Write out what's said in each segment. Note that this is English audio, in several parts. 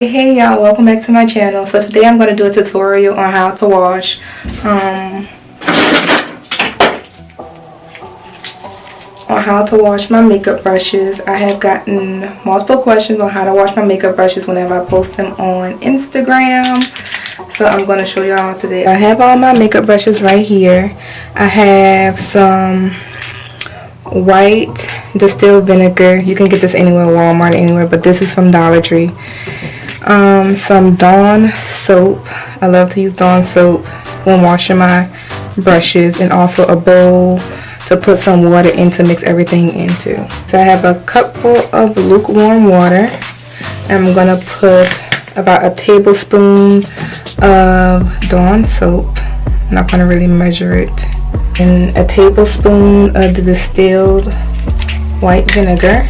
Hey y'all, welcome back to my channel. So today I'm going to do a tutorial on how to wash my makeup brushes. I have gotten multiple questions on how to wash my makeup brushes whenever I post them on Instagram. So I'm going to show y'all today. I have all my makeup brushes right here. I have some white distilled vinegar. You can get this anywhere, Walmart, anywhere, but this is from Dollar Tree. Some Dawn soap. I love to use Dawn soap when washing my brushes, and also a bowl to put some water in to mix everything into. So I have a cup full of lukewarm water. I'm gonna put about a tablespoon of Dawn soap. I'm not gonna really measure it. And a tablespoon of the distilled white vinegar.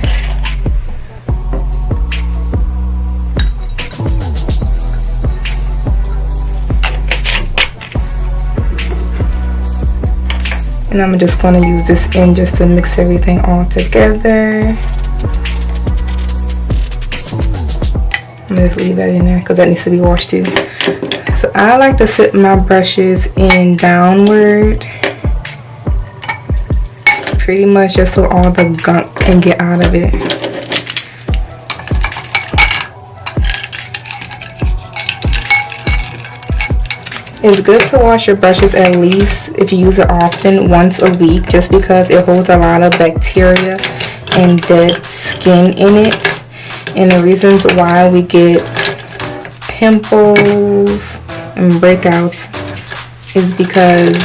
And I'm just going to use this in just to mix everything all together. I'm going to just leave that in there because that needs to be washed too. So I like to sit my brushes in downward, pretty much just so all the gunk can get out of it. It's good to wash your brushes at least, if you use it often, once a week, just because it holds a lot of bacteria and dead skin in it. And the reasons why we get pimples and breakouts is because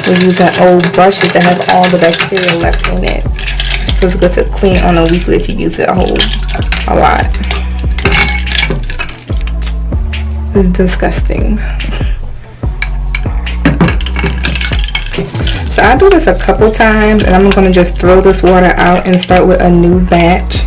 we're using old brushes that have all the bacteria left in it. So it's good to clean on a weekly if you use it a lot. It's disgusting. So I do this a couple times, and I'm going to just throw this water out and start with a new batch.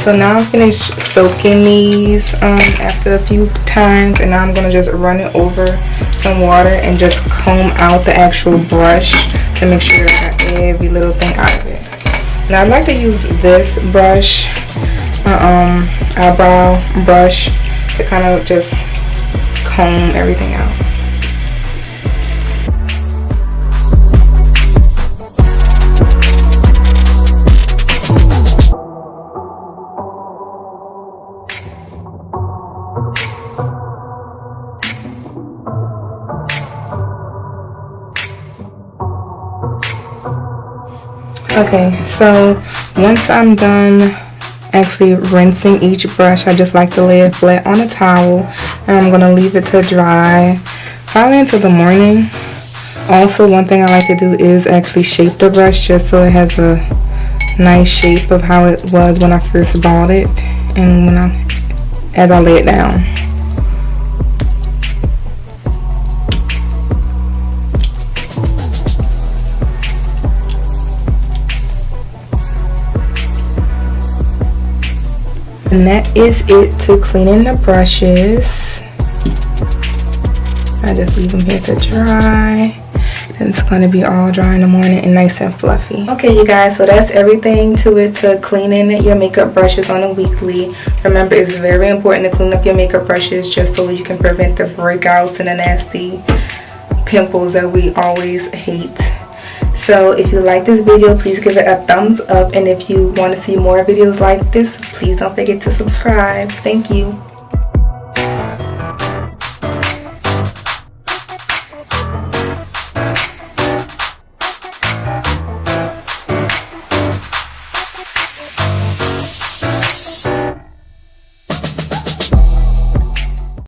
So now I'm finished soaking these after a few times, and now I'm going to just run it over some water and just comb out the actual brush to make sure I got every little thing out of it. Now I like to use this brush, eyebrow brush, to kind of just comb everything out. Okay, so once I'm done actually rinsing each brush, I just like to lay it flat on a towel, and I'm going to leave it to dry probably until the morning. Also, one thing I like to do is actually shape the brush just so it has a nice shape of how it was when I first bought it and as I lay it down. And that is it to cleaning the brushes. I just leave them here to dry. And it's going to be all dry in the morning and nice and fluffy. Okay, you guys, so that's everything to cleaning your makeup brushes on a weekly. Remember, it's very important to clean up your makeup brushes just so you can prevent the breakouts and the nasty pimples that we always hate. So if you like this video, please give it a thumbs up, and if you want to see more videos like this, please don't forget to subscribe. Thank you.